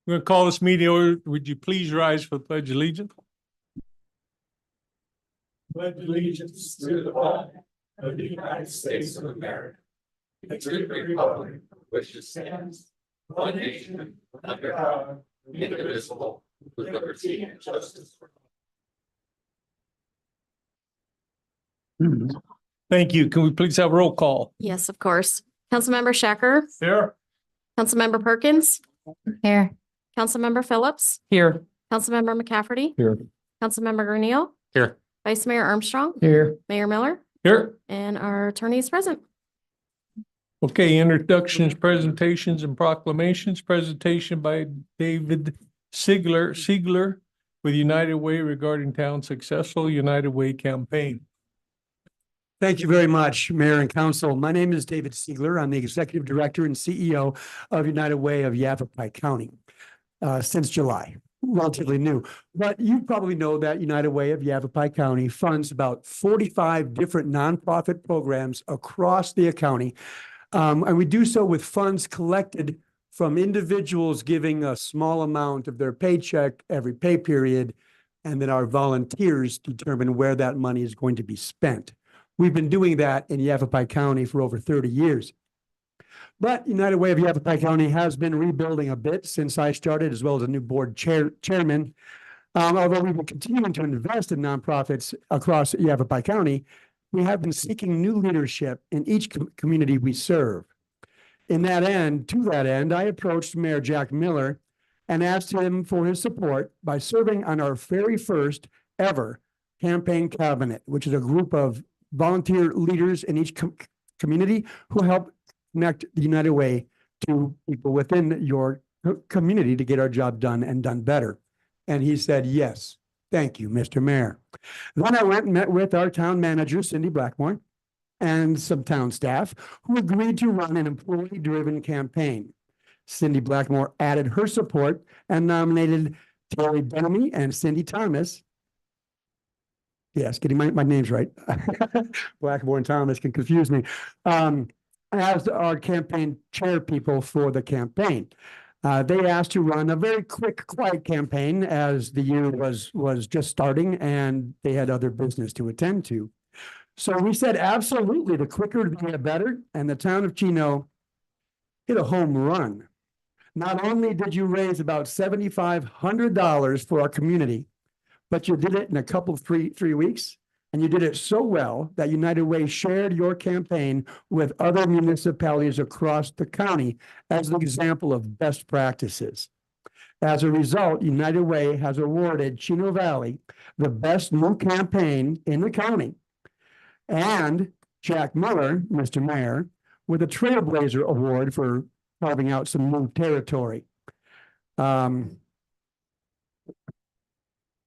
We're going to call this meeting order. Would you please rise for the Pledge of Allegiance? Pledge allegiance to the flag of the United States of America, and to the republic which stands one nation under God, indivisible, with liberty and justice for all. Thank you. Can we please have a roll call? Yes, of course. Councilmember Shecker, Here. Councilmember Perkins, Here. Councilmember Phillips, Here. Councilmember McCafferty, Here. Councilmember Garnier, Here. Vice Mayor Armstrong, Here. Mayor Miller, Here. and our attorney is present. Okay, introductions, presentations, and proclamations. Presentation by David Siegler with United Way regarding town successful United Way campaign. Thank you very much, Mayor and Council. My name is David Siegler. I'm the Executive Director and CEO of United Way of Yavapai County since July, relatively new. But you probably know that United Way of Yavapai County funds about 45 different nonprofit programs across the county. And we do so with funds collected from individuals giving a small amount of their paycheck every pay period, and then our volunteers determine where that money is going to be spent. We've been doing that in Yavapai County for over 30 years. But United Way of Yavapai County has been rebuilding a bit since I started, as well as a new board chairman. Although we've been continuing to invest in nonprofits across Yavapai County, we have been seeking new leadership in each community we serve. To that end, I approached Mayor Jack Miller and asked him for his support by serving on our very first ever campaign cabinet, which is a group of volunteer leaders in each community who help connect the United Way to people within your community to get our job done and done better. And he said, yes, thank you, Mr. Mayor. Then I went and met with our town manager, Cindy Blackmore, and some town staff who agreed to run an employee-driven campaign. Cindy Blackmore added her support and nominated Terry Benamy and Cindy Thomas. Yes, getting my names right. Blackmore and Thomas can confuse me. As our campaign chair people for the campaign. They asked to run a very quick, quiet campaign as the year was just starting and they had other business to attend to. So we said, absolutely, the quicker the better. And the town of Chino hit a home run. Not only did you raise about $7,500 for our community, but you did it in a couple of three weeks. And you did it so well that United Way shared your campaign with other municipalities across the county as an example of best practices. As a result, United Way has awarded Chino Valley the best new campaign in the county, and Jack Miller, Mr. Mayor, with a Trailblazer Award for carving out some new territory.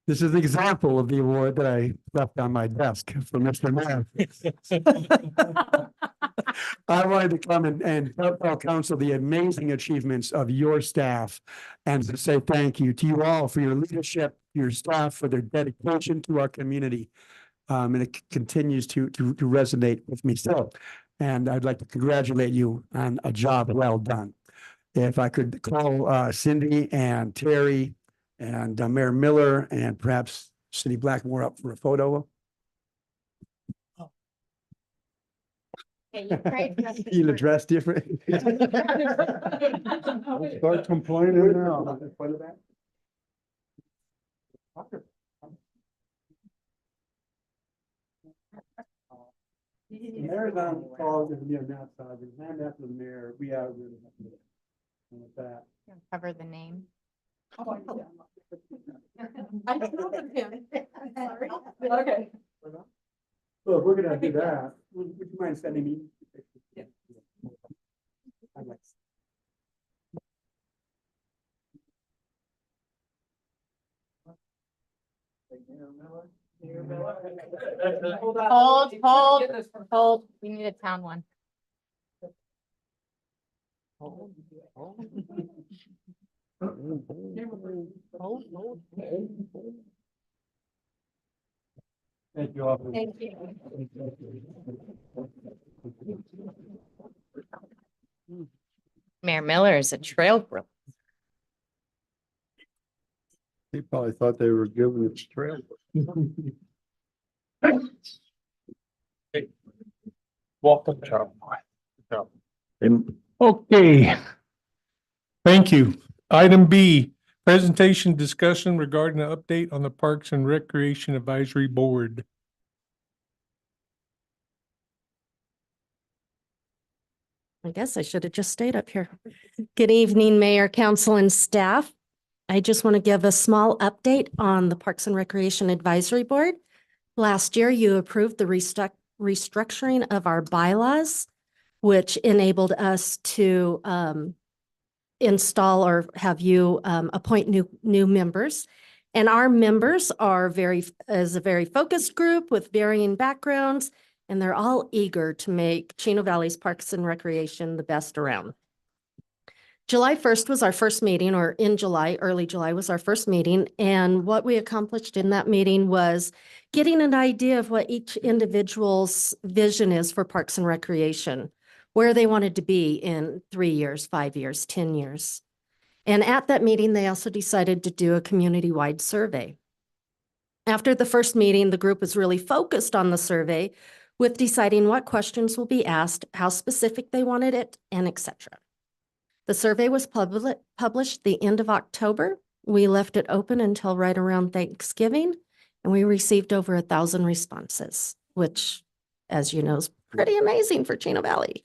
This is an example of the award that I left on my desk for Mr. Mayor. I wanted to come and tell council the amazing achievements of your staff and to say thank you to you all for your leadership, your staff for their dedication to our community. And it continues to resonate with me still. And I'd like to congratulate you on a job well done. If I could call Cindy and Terry and Mayor Miller and perhaps Cindy Blackmore up for a photo. You look dressed different. Start complaining now. The mayor's on call is near that side, and hand after the mayor, we are really happy with that. Cover the name. I don't know him. Sorry. Okay. So if we're gonna do that, would you mind sending me? Yeah. I'd like. Hold. We need a town one. Thank you all. Thank you. Mayor Miller is a trailblazer. Well, I thought they were giving us trail. Welcome, Charles. Okay. Thank you. Item B, presentation discussion regarding an update on the Parks and Recreation Advisory Board. I guess I should have just stayed up here. Good evening, Mayor, Council, and staff. I just want to give a small update on the Parks and Recreation Advisory Board. Last year, you approved the restructuring of our bylaws, which enabled us to install or have you appoint new members. And our members are is a very focused group with varying backgrounds, and they're all eager to make Chino Valley's Parks and Recreation the best around. July 1st was our first meeting, or in July, early July was our first meeting. And what we accomplished in that meeting was getting an idea of what each individual's vision is for Parks and Recreation, where they wanted to be in 3 years, 5 years, 10 years. And at that meeting, they also decided to do a community-wide survey. After the first meeting, the group was really focused on the survey with deciding what questions will be asked, how specific they wanted it, and etc. The survey was published the end of October. We left it open until right around Thanksgiving, and we received over 1,000 responses, which, as you know, is pretty amazing for Chino Valley.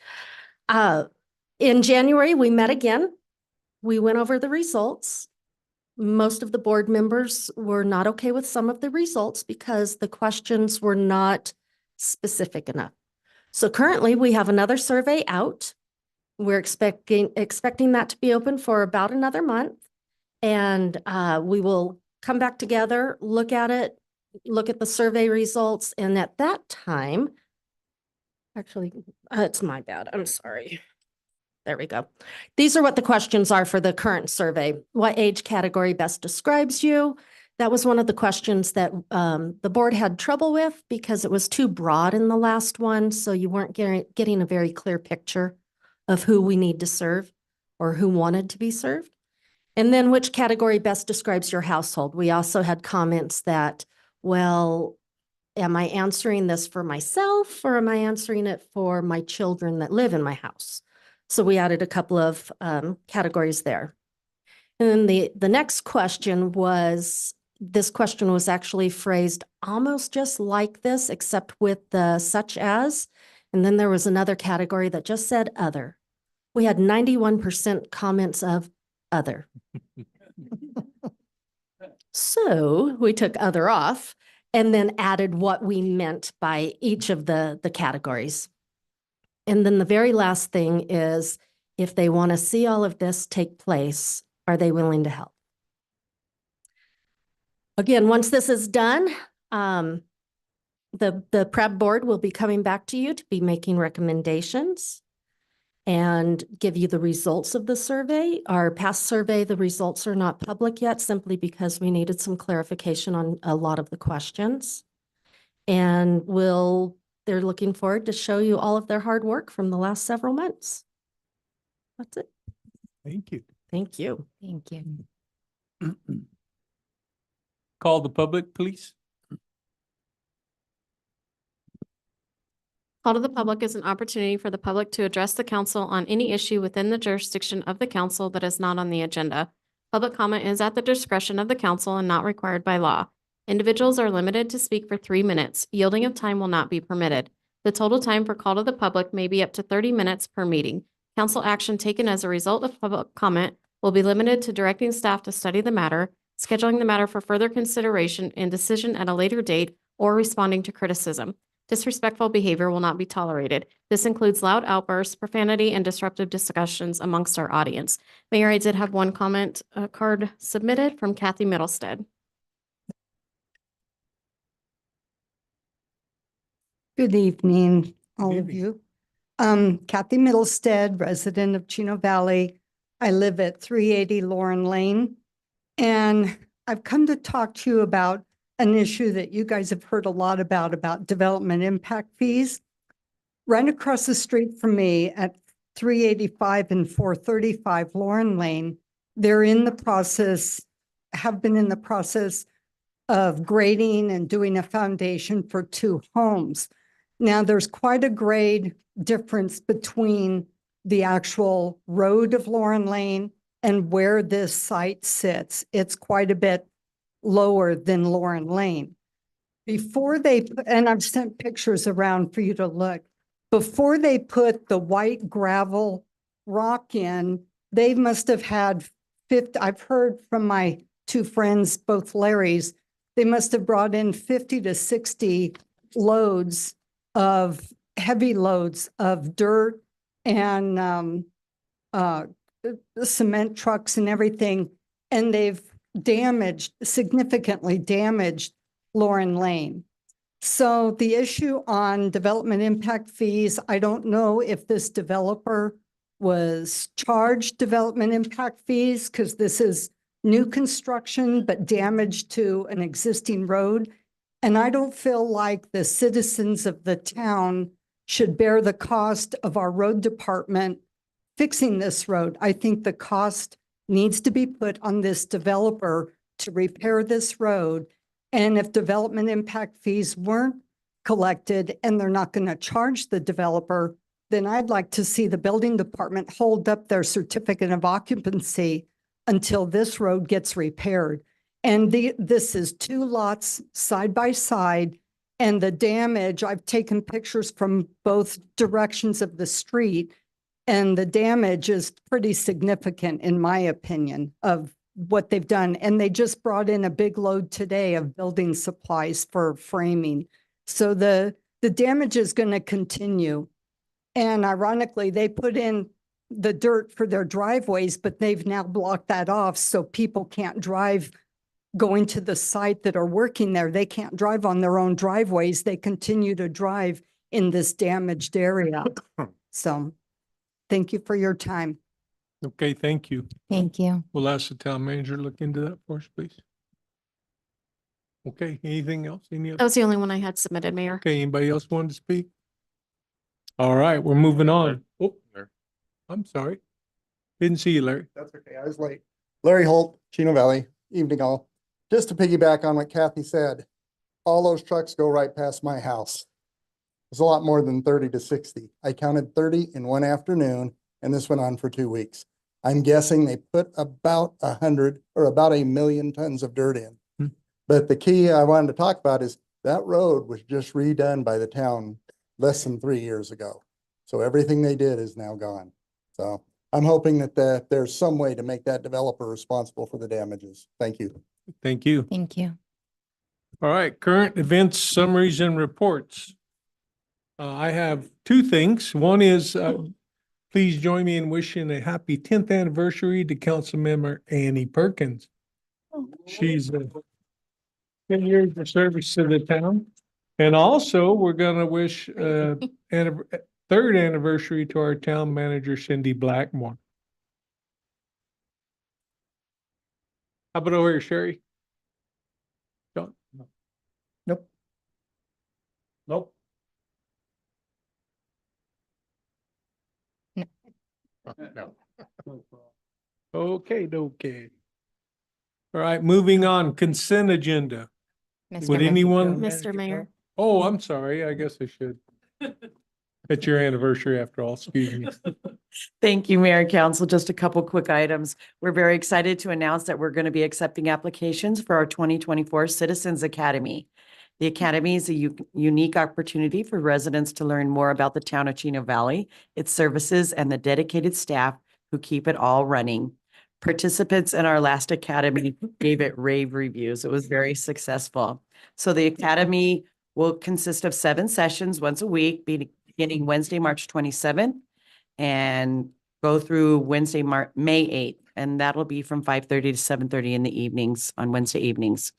In January, we met again. We went over the results. Most of the board members were not okay with some of the results because the questions were not specific enough. So currently, we have another survey out. We're expecting that to be open for about another month. And we will come back together, look at it, look at the survey results. And at that time, actually, it's my bad. I'm sorry. There we go. These are what the questions are for the current survey. What age category best describes you? That was one of the questions that the board had trouble with because it was too broad in the last one. So you weren't getting a very clear picture of who we need to serve or who wanted to be served. And then which category best describes your household? We also had comments that, well, am I answering this for myself or am I answering it for my children that live in my house? So we added a couple of categories there. And then the next question was, this question was actually phrased almost just like this, except with the such as. And then there was another category that just said other. We had 91% comments of other. So we took other off and then added what we meant by each of the categories. And then the very last thing is, if they want to see all of this take place, are they willing to help? Again, once this is done, the prep board will be coming back to you to be making recommendations and give you the results of the survey. Our past survey, the results are not public yet simply because we needed some clarification on a lot of the questions. And they're looking forward to show you all of their hard work from the last several months. That's it. Thank you. Thank you. Thank you. Call the public, please. Call to the public is an opportunity for the public to address the council on any issue within the jurisdiction of the council that is not on the agenda. Public comment is at the discretion of the council and not required by law. Individuals are limited to speak for 3 minutes. Yielding of time will not be permitted. The total time for call to the public may be up to 30 minutes per meeting. Council action taken as a result of public comment will be limited to directing staff to study the matter, scheduling the matter for further consideration and decision at a later date, or responding to criticism. Disrespectful behavior will not be tolerated. This includes loud outbursts, profanity, and disruptive discussions amongst our audience. Mayor, I did have one comment card submitted from Kathy Middlestead. Good evening, all of evening. you. Kathy Middlestead, resident of Chino Valley. I live at 380 Lauren Lane. And I've come to talk to you about an issue that you guys have heard a lot about development impact fees. Right across the street from me at 385 and 435 Lauren Lane, they're in the process, have been in the process of grading and doing a foundation for 2 homes. Now, there's quite a grade difference between the actual road of Lauren Lane and where this site sits. It's quite a bit lower than Lauren Lane. Before they, and I've sent pictures around for you to look, before they put the white gravel rock in, they must have had 50, I've heard from my 2 friends, both Larrys, they must have brought in 50 to 60 loads of, heavy loads of dirt and cement trucks and everything. And they've significantly damaged Lauren Lane. So the issue on development impact fees, I don't know if this developer was charged development impact fees because this is new construction, but damage to an existing road. And I don't feel like the citizens of the town should bear the cost of our road department fixing this road. I think the cost needs to be put on this developer to repair this road. And if development impact fees weren't collected and they're not going to charge the developer, then I'd like to see the building department hold up their certificate of occupancy until this road gets repaired. And this is 2 lots side by side, and the damage, I've taken pictures from both directions of the street, and the damage is pretty significant, in my opinion, of what they've done. And they just brought in a big load today of building supplies for framing. So the damage is going to continue. And ironically, they put in the dirt for their driveways, but they've now blocked that off so people can't drive going to the site that are working there. They can't drive on their own driveways. They continue to drive in this damaged area. So thank you for your time. Okay, thank you. Thank you. We'll ask the town manager to look into that for us, please. Okay, anything else? Any That other? was the only one I had submitted, Mayor. Okay, anybody else want to speak? All right, we're moving on. Oh, I'm sorry. Didn't see you, Larry. That's okay. I was late. Larry Holt, Chino Valley, evening all. Just to piggyback on what Kathy said, all those trucks go right past my house. It's a lot more than 30 to 60. I counted 30 in one afternoon, and this went on for 2 weeks. I'm guessing they put about 100 or about 1 million tons of dirt in. Hmm. But the key I wanted to talk about is that road was just redone by the town less than 3 years ago. So everything they did is now gone. So I'm hoping that there's some way to make that developer responsible for the damages. Thank you. Thank you. Thank you. All right, current events, summaries and reports. I have 2 things. One is, please join me in wishing a happy 10th anniversary to Councilmember Annie Perkins. She's 10 years of service to the town. And also, we're going to wish 3rd anniversary to our town manager, Cindy Blackmore. How about over here, Sherry? John? Nope. Nope. No. Okay, okay. All right, moving on, consent agenda. Mr. Would Mayor. anyone? Mr. Mayor. Oh, I'm sorry. I guess I should. It's your anniversary after all, excuse me. Thank you, Mayor and Council. Just a couple quick items. We're very excited to announce that we're going to be accepting applications for our 2024 Citizens Academy. The Academy is a unique opportunity for residents to learn more about the town of Chino Valley, its services, and the dedicated staff who keep it all running. Participants in our last Academy gave it rave reviews. It was very successful. So the Academy will consist of 7 sessions once a week, beginning Wednesday, March 27th, and go through Wednesday, May 8th. And that'll be from 5:30 to 7:30 in the evenings, on Wednesday evenings.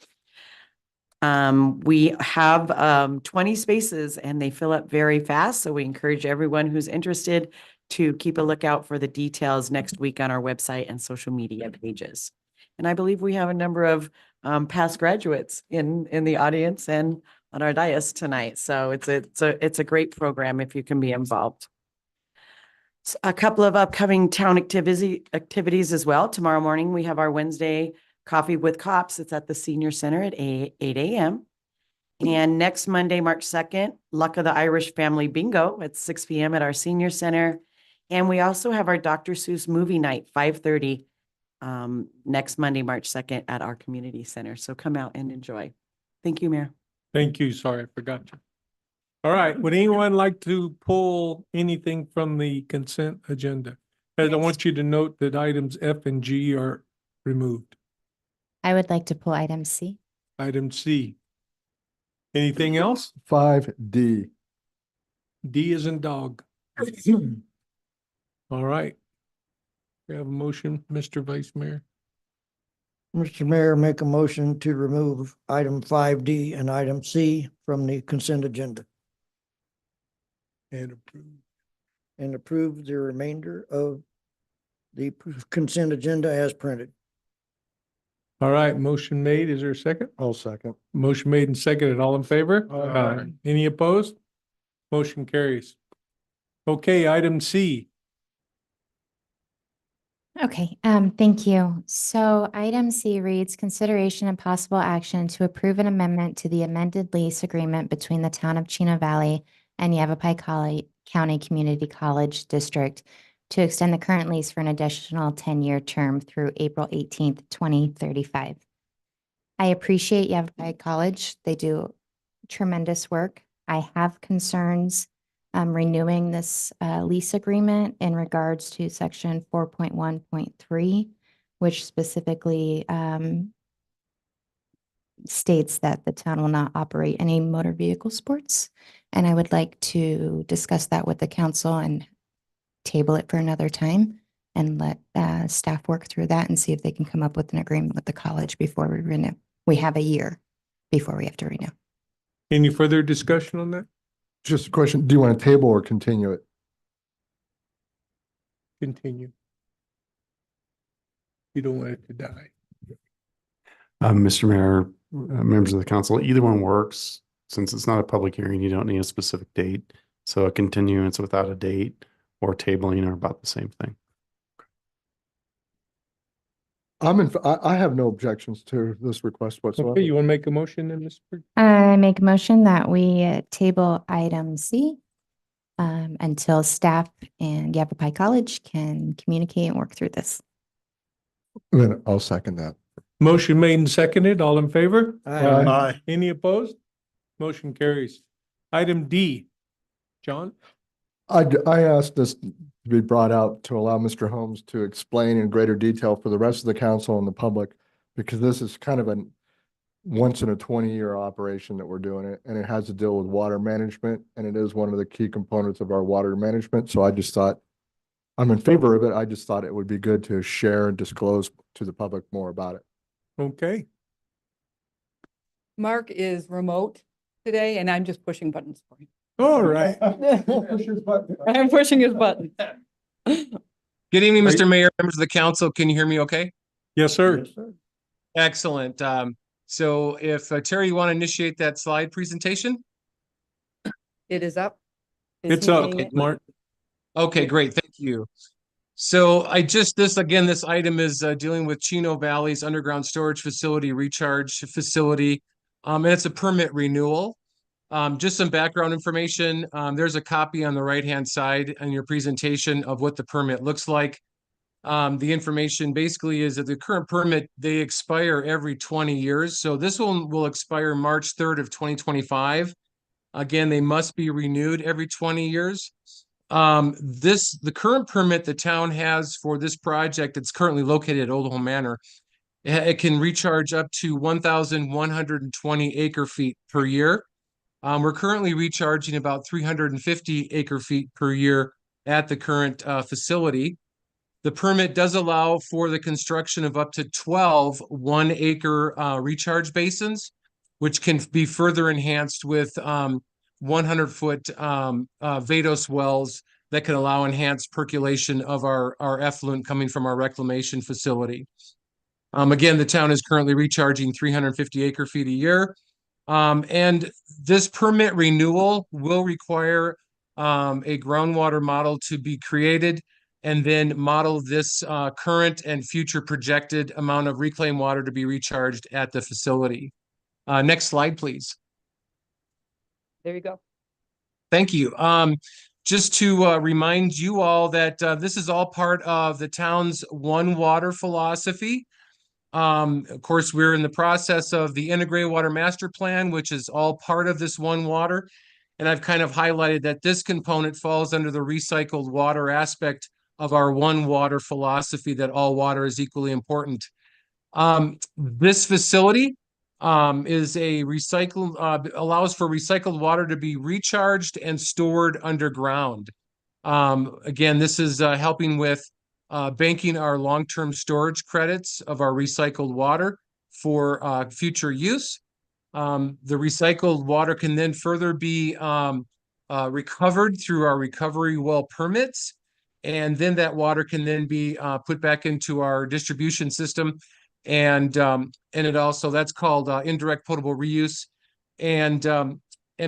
We have 20 spaces and they fill up very fast. So we encourage everyone who's interested to keep a lookout for the details next week on our website and social media pages. And I believe we have a number of past graduates in the audience and on our dais tonight. So it's a great program if you can be involved. A couple of upcoming town activities as well. Tomorrow morning, we have our Wednesday Coffee with Cops. It's at the Senior Center at 8 a.m. And next Monday, March 2nd, Luck of the Irish Family Bingo at 6 p.m. at our Senior Center. And we also have our Dr. Seuss Movie Night, 5:30, next Monday, March 2nd at our community center. So come out and enjoy. Thank you, Mayor. Thank you. Sorry, I forgot you. All right, would anyone like to pull anything from the consent agenda? As I want you to note that items F and G are removed. I would like to pull item C. Item C. Anything else? 5D. D is in dog. All right. We have a motion, Mr. Vice Mayor. Mr. Mayor, make a motion to remove item 5D and item C from the consent agenda And approve. and approve the remainder of the consent agenda as printed. All right, motion made. Is there a second? I'll second. Motion made and seconded. All in favor? Aye. Any opposed? Motion carries. Okay, item C. Okay, thank you. So item C reads, consideration and possible action to approve an amendment to the amended lease agreement between the town of Chino Valley and Yavapai County Community College District to extend the current lease for an additional 10-year term through April 18th, 2035. I appreciate Yavapai College. They do tremendous work. I have concerns renewing this lease agreement in regards to section 4.1.3, which specifically states that the town will not operate any motor vehicle sports. And I would like to discuss that with the council and table it for another time and let staff work through that and see if they can come up with an agreement with the college before we renew. We have a year before we have to renew. Any further discussion on that? Just a question, do you want to table or continue it? Continue. You don't want it to die. Mr. Mayor, members of the council, either one works. Since it's not a public hearing, you don't need a specific date. So a continuance without a date or tabling are about the same thing. I have no objections to this request whatsoever. Okay, you want to make a motion then, Mr. I make a motion that we table item C until staff and Yavapai College can communicate and work through this. Then I'll second that. Motion made and seconded. All in favor? Aye. Any opposed? Motion carries. Item D. John? I asked this to be brought out to allow Mr. Holmes to explain in greater detail for the rest of the council and the public, because this is kind of a once in a 20-year operation that we're doing it, and it has to deal with water management, and it is one of the key components of our water management. So I just thought, I'm in favor of it. I just thought it would be good to share and disclose to the public more about it. Okay. Mark is remote today and I'm just pushing buttons for him. All right. I'm pushing his button. Good evening, Mr. Mayor, members of the council. Can you hear me okay? Yes, sir. Excellent. So if Terry, you want to initiate that slide presentation? It is up. Is It's he up, seeing it? Mark. Okay, great. Thank you. So this item is dealing with Chino Valley's underground storage facility, recharge facility, and it's a permit renewal. Just some background information. There's a copy on the right-hand side in your presentation of what the permit looks like. The information basically is that the current permit, they expire every 20 years. So this one will expire March 3rd of 2025. Again, they must be renewed every 20 years. The current permit the town has for this project, it's currently located at Old Home Manor. It can recharge up to 1,120 acre feet per year. We're currently recharging about 350 acre feet per year at the current facility. The permit does allow for the construction of up to 12 1-acre recharge basins, which can be further enhanced with 100-foot Vados wells that can allow enhanced percolation of our effluent coming from our reclamation facility. Again, the town is currently recharging 350 acre feet a year. And this permit renewal will require a groundwater model to be created. and then model this current and future projected amount of reclaimed water to be recharged at the facility. Next slide, please. There you go. Thank you. Just to remind you all that this is all part of the town's One Water philosophy. Of course, we're in the process of the Integrated Water Master Plan, which is all part of this One Water. And I've kind of highlighted that this component falls under the recycled water aspect of our One Water philosophy, that all water is equally important. This facility is a allows for recycled water to be recharged and stored underground. Again, this is helping with banking our long-term storage credits of our recycled water for future use. The recycled water can then further be recovered through our recovery well permits. And then that water can then be put back into our distribution system. And it also, that's called indirect potable reuse. And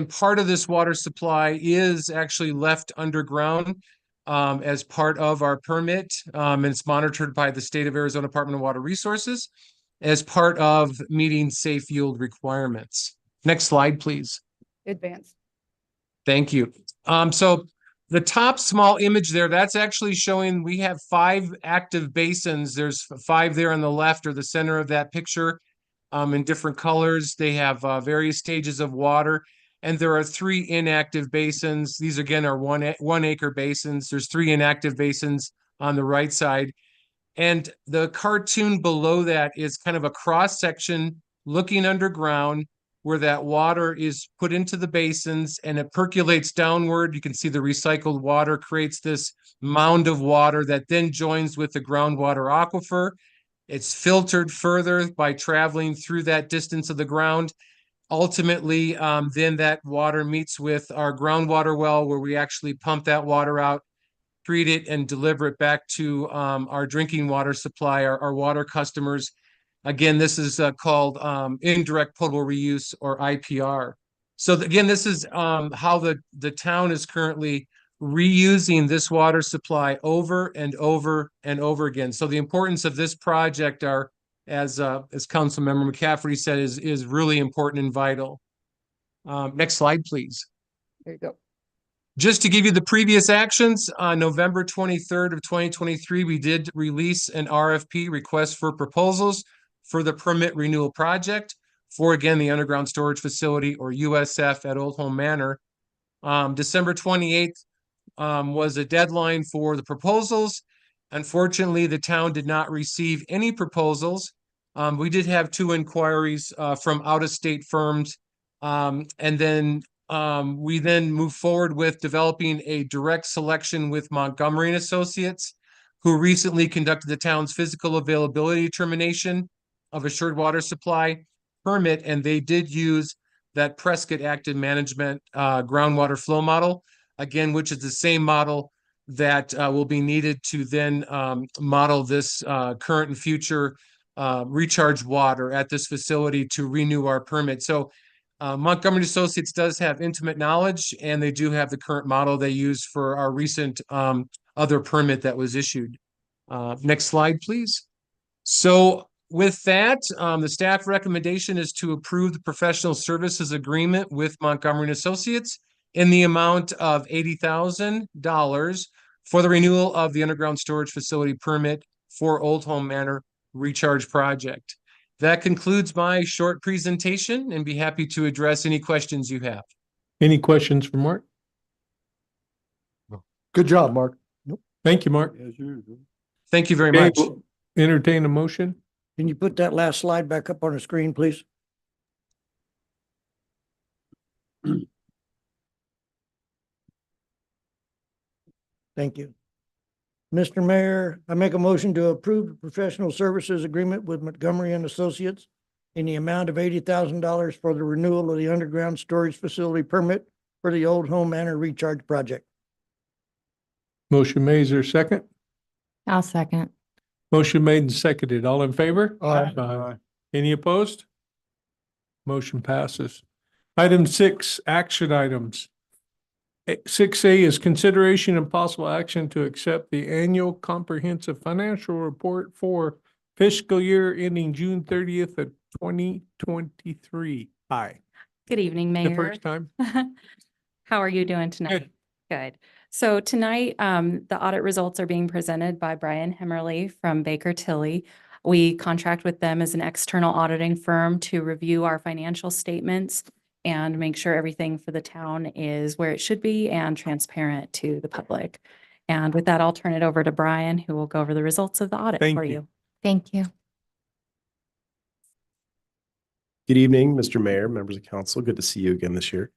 part of this water supply is actually left underground as part of our permit. And it's monitored by the State of Arizona Department of Water Resources as part of meeting safe yield requirements. Next slide, please. Advanced. Thank you. So the top small image there, that's actually showing we have 5 active basins. There's 5 there on the left or the center of that picture in different colors. They have various stages of water. And there are 3 inactive basins. These again are 1 acre basins. There's 3 inactive basins on the right side. And the cartoon below that is kind of a cross section looking underground where that water is put into the basins and it percolates downward. You can see the recycled water creates this mound of water that then joins with the groundwater aquifer. It's filtered further by traveling through that distance of the ground. Ultimately, then that water meets with our groundwater well where we actually pump that water out, treat it, and deliver it back to our drinking water supply, our water customers. Again, this is called indirect potable reuse, or IPR. So again, this is how the town is currently reusing this water supply over and over and over again. So the importance of this project are, as Councilmember McCafferty said, is really important and vital. Next slide, please. There you go. Just to give you the previous actions, on November 23rd of 2023, we did release an RFP, request for proposals, for the permit renewal project for, again, the underground storage facility, or USF, at Old Home Manor. December 28th was a deadline for the proposals. Unfortunately, the town did not receive any proposals. We did have 2 inquiries from out-of-state firms. And then we then moved forward with developing a direct selection with Montgomery and Associates, who recently conducted the town's physical availability determination of assured water supply permit, and they did use that Prescott Active Management groundwater flow model, again, which is the same model that will be needed to then model this current and future recharge water at this facility to renew our permit. So Montgomery Associates does have intimate knowledge, and they do have the current model they used for our recent other permit that was issued. Next slide, please. So with that, the staff recommendation is to approve the professional services agreement with Montgomery Associates in the amount of $80,000 for the renewal of the underground storage facility permit for Old Home Manor Recharge Project. That concludes my short presentation, and be happy to address any questions you have. Any questions for Mark? Good job, Mark. Thank you, Mark. Thank you very Okay, much. we'll entertain a motion. Can you put that last slide back up on the screen, please? Thank you. Mr. Mayor, I make a motion to approve the professional services agreement with Montgomery and Associates in the amount of $80,000 for the renewal of the underground storage facility permit for the Old Home Manor Recharge Project. Motion made. Is there a second? I'll second. Motion made and seconded. All in favor? Aye. Any opposed? Motion passes. Item 6, action items. 6A is consideration and possible action to accept the annual comprehensive financial report for fiscal year ending June 30th of 2023. Hi, Good evening, the Mayor. first time. How are you doing tonight? Good. So tonight, the audit results are being presented by Brian Hemmerly from Baker Tilly. We contract with them as an external auditing firm to review our financial statements and make sure everything for the town is where it should be and transparent to the public. And with that, I'll turn it over to Brian, who will go over the results of the audit Thank for you. you. Thank you. Good evening, Mr. Mayor, members of council. Good to see you again this year.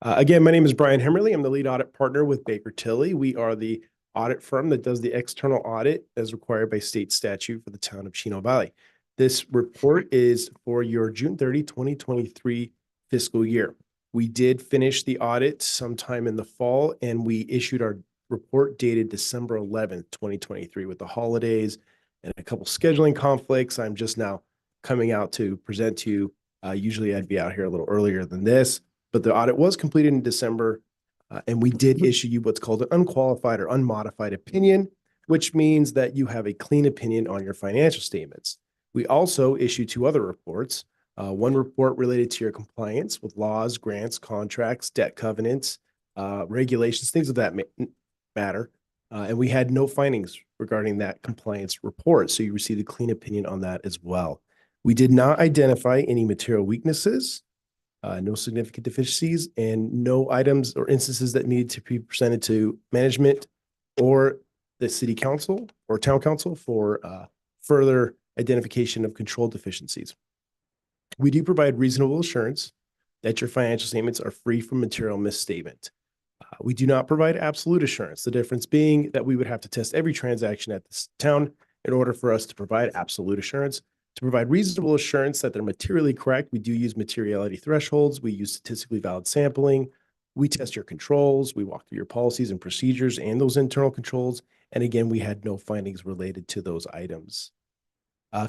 Again, my name is Brian Hemmerly. I'm the lead audit partner with Baker Tilly. We are the audit firm that does the external audit as required by state statute for the town of Chino Valley. This report is for your June 30, 2023 fiscal year. We did finish the audit sometime in the fall, and we issued our report dated December 11th, 2023. With the holidays and a couple scheduling conflicts, I'm just now coming out to present to you. Usually I'd be out here a little earlier than this, but the audit was completed in December, and we did issue you what's called an unqualified or unmodified opinion, which means that you have a clean opinion on your financial statements. We also issue two other reports. One report related to your compliance with laws, grants, contracts, debt covenants, regulations, things of that matter. And we had no findings regarding that compliance report. So you received a clean opinion on that as well. We did not identify any material weaknesses, no significant deficiencies, and no items or instances that needed to be presented to management or the city council or town council for further identification of control deficiencies. We do provide reasonable assurance that your financial statements are free from material misstatement. We do not provide absolute assurance, the difference being that we would have to test every transaction at this town in order for us to provide absolute assurance. To provide reasonable assurance that they're materially correct, we do use materiality thresholds. We use statistically valid sampling. We test your controls. We walk through your policies and procedures and those internal controls. And again, we had no findings related to those items.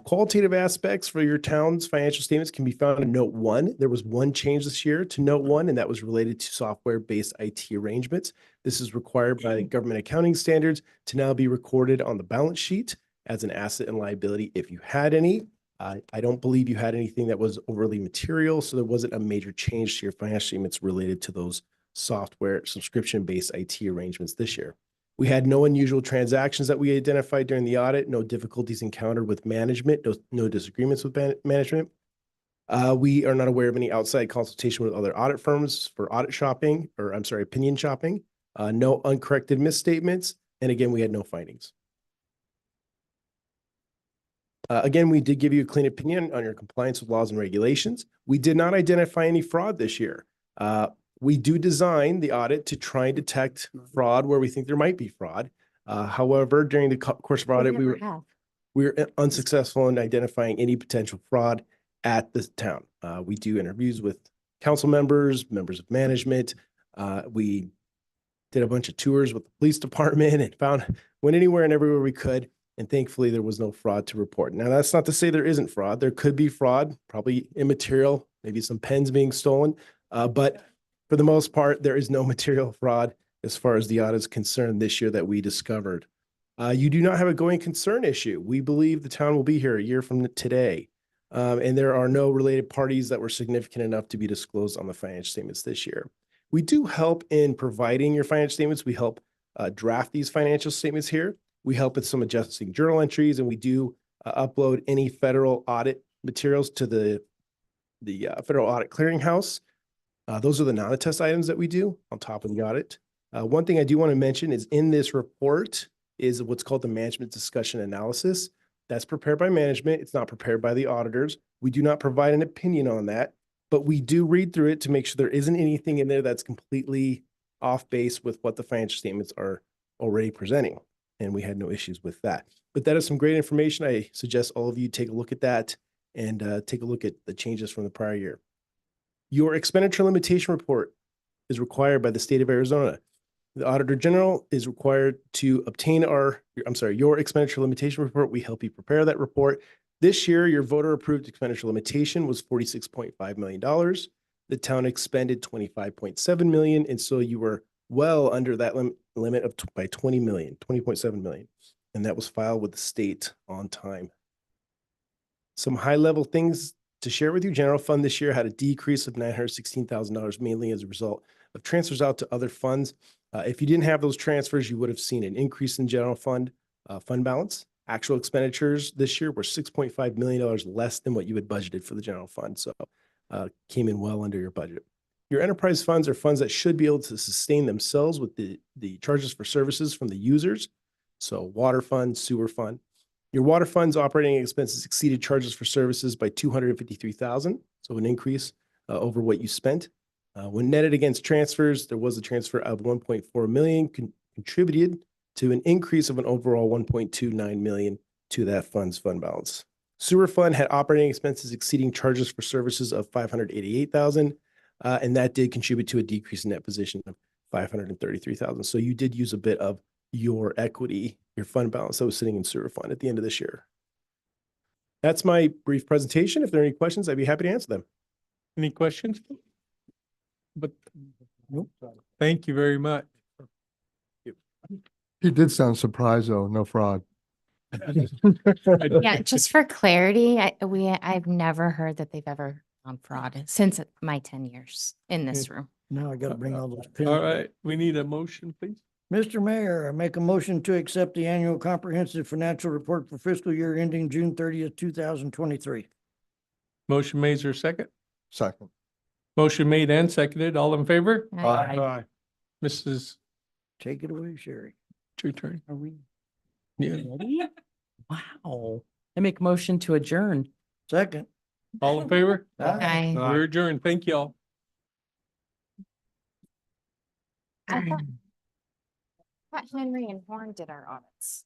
Qualitative aspects for your town's financial statements can be found in Note 1. There was one change this year to Note 1, and that was related to software-based IT arrangements. This is required by government accounting standards to now be recorded on the balance sheet as an asset and liability if you had any. I don't believe you had anything that was overly material, so there wasn't a major change to your financial statements related to those software subscription-based IT arrangements this year. We had no unusual transactions that we identified during the audit, no difficulties encountered with management, no disagreements with management. We are not aware of any outside consultation with other audit firms for audit shopping, or I'm sorry, opinion shopping, no uncorrected misstatements, and again, we had no findings. Again, we did give you a clean opinion on your compliance with laws and regulations. We did not identify any fraud this year. We do design the audit to try and detect fraud where we think there might be fraud. However, during the course of our audit, we were unsuccessful in identifying any potential fraud at the town. We do interviews with council members, members of management. We did a bunch of tours with the police department and went anywhere and everywhere we could. And thankfully, there was no fraud to report. Now, that's not to say there isn't fraud. There could be fraud, probably immaterial, maybe some pens being stolen. But for the most part, there is no material fraud as far as the audit is concerned this year that we discovered. You do not have a going concern issue. We believe the town will be here a year from today. And there are no related parties that were significant enough to be disclosed on the financial statements this year. We do help in providing your financial statements. We help draft these financial statements here. We help with some adjusting journal entries, and we do upload any federal audit materials to the Federal Audit Clearinghouse. Those are the non-attest items that we do on top of the audit. One thing I do want to mention is in this report is what's called the management discussion analysis. That's prepared by management. It's not prepared by the auditors. We do not provide an opinion on that, but we do read through it to make sure there isn't anything in there that's completely off base with what the financial statements are already presenting. And we had no issues with that. But that is some great information. I suggest all of you take a look at that and take a look at the changes from the prior year. Your expenditure limitation report is required by the state of Arizona. The Auditor General is required to obtain your expenditure limitation report. We help you prepare that report. This year, your voter approved expenditure limitation was $46.5 million. The town expended $25.7 million. And so you were well under that limit of by 20 million, 20.7 million. And that was filed with the state on time. Some high level things to share with you. General fund this year had a decrease of $916,000, mainly as a result of transfers out to other funds. If you didn't have those transfers, you would have seen an increase in general fund balance. Actual expenditures this year were $6.5 million less than what you had budgeted for the general fund. So came in well under your budget. Your enterprise funds are funds that should be able to sustain themselves with the charges for services from the users. So water fund, sewer fund. Your water fund's operating expenses exceeded charges for services by $253,000. So an increase over what you spent. When netted against transfers, there was a transfer of 1.4 million contributed to an increase of an overall 1.29 million to that fund's fund balance. Sewer fund had operating expenses exceeding charges for services of 588,000. And that did contribute to a decrease in net position of 533,000. So you did use a bit of your equity, your fund balance that was sitting in sewer fund at the end of this year. That's my brief presentation. If there are any questions, I'd be happy to answer them. Any questions? But, nope. Thank you very much. He did sound surprised though, no fraud. Yeah, just for clarity, I've never heard that they've ever found fraud since my 10 years in this room. Now I gotta bring all those pins. All right, we need a motion, please. Mr. Mayor, I make a motion to accept the annual comprehensive financial report for fiscal year ending June 30th, 2023. Motion made, is there a second? Second. Motion made and seconded. All in favor? Aye. Mrs. Take it away, Sherry. It's your turn. Are we Yeah. ready? Wow. I make a motion to adjourn. Second. All in favor? Aye. We're adjourned. Thank you all. I thought Henry and Horn did our audits.